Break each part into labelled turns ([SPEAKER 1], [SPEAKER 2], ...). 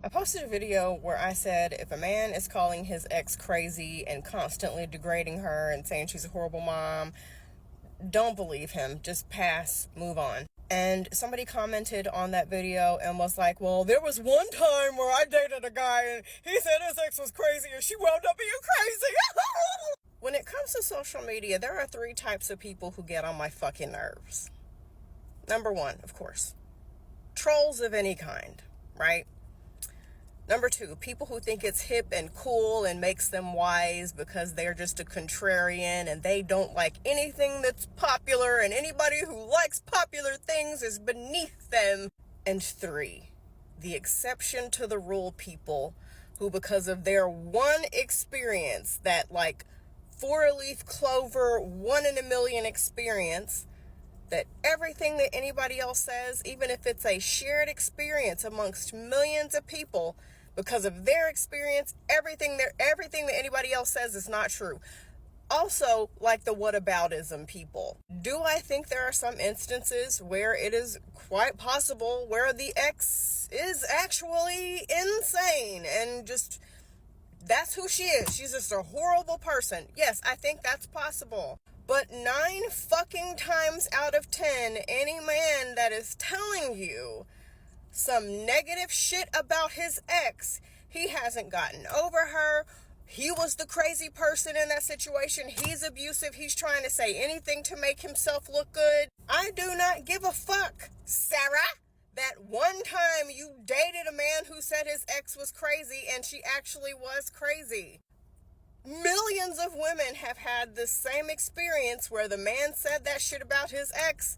[SPEAKER 1] I posted a video where I said if a man is calling his ex crazy and constantly degrading her and saying she's a horrible mom, don't believe him. Just pass, move on. And somebody commented on that video and was like, well, there was one time where I dated a guy and he said his ex was crazy and she wound up being crazy. When it comes to social media, there are 3 types of people who get on my fucking nerves. Number 1, of course, trolls of any kind, right? Number 2, people who think it's hip and cool and makes them wise because they're just a contrarian and they don't like anything that's popular and anybody who likes popular things is beneath them. And 3, the exception to the rule people who, because of their one experience, that like 4-leaf clover, 1 in a million experience, that everything that anybody else says, even if it's a shared experience amongst millions of people, because of their experience, everything that anybody else says is not true. Also, like the whataboutism people. Do I think there are some instances where it is quite possible where the ex is actually insane and just that's who she is? She's just a horrible person. Yes, I think that's possible. But 9 fucking times out of 10, any man that is telling you some negative shit about his ex, he hasn't gotten over her. He was the crazy person in that situation. He's abusive. He's trying to say anything to make himself look good. I do not give a fuck, Sarah. That one time you dated a man who said his ex was crazy and she actually was crazy. Millions of women have had the same experience where the man said that shit about his ex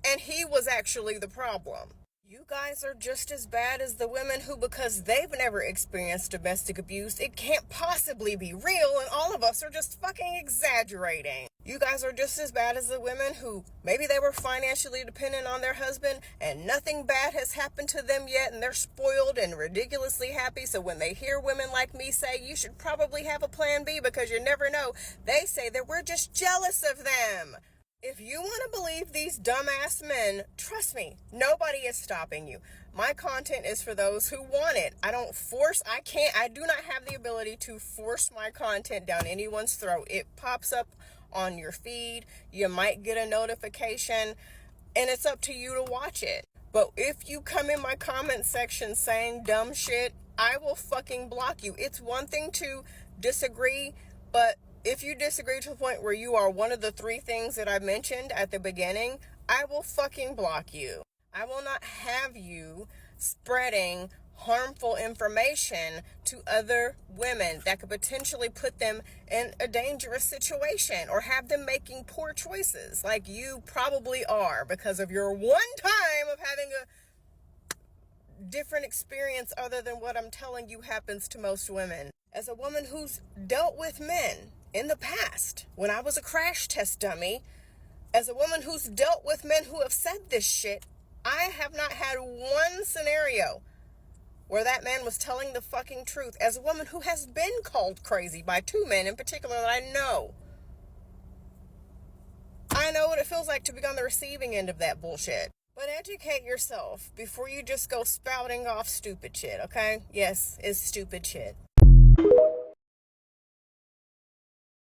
[SPEAKER 1] and he was actually the problem. You guys are just as bad as the women who, because they've never experienced domestic abuse, it can't possibly be real and all of us are just fucking exaggerating. You guys are just as bad as the women who maybe they were financially dependent on their husband and nothing bad has happened to them yet and they're spoiled and ridiculously happy. So when they hear women like me say you should probably have a plan B because you never know, they say that we're just jealous of them. If you want to believe these dumbass men, trust me, nobody is stopping you. My content is for those who want it. I do not have the ability to force my content down anyone's throat. It pops up on your feed. You might get a notification and it's up to you to watch it. But if you come in my comment section saying dumb shit, I will fucking block you. It's one thing to disagree, but if you disagree to the point where you are one of the 3 things that I mentioned at the beginning, I will fucking block you. I will not have you spreading harmful information to other women that could potentially put them in a dangerous situation or have them making poor choices like you probably are because of your one time of having a different experience other than what I'm telling you happens to most women. As a woman who's dealt with men in the past, when I was a crash test dummy, as a woman who's dealt with men who have said this shit, I have not had one scenario where that man was telling the fucking truth. As a woman who has been called crazy by 2 men in particular that I know what it feels like to be on the receiving end of that bullshit. But educate yourself before you just go spouting off stupid shit, okay? Yes, it's stupid shit.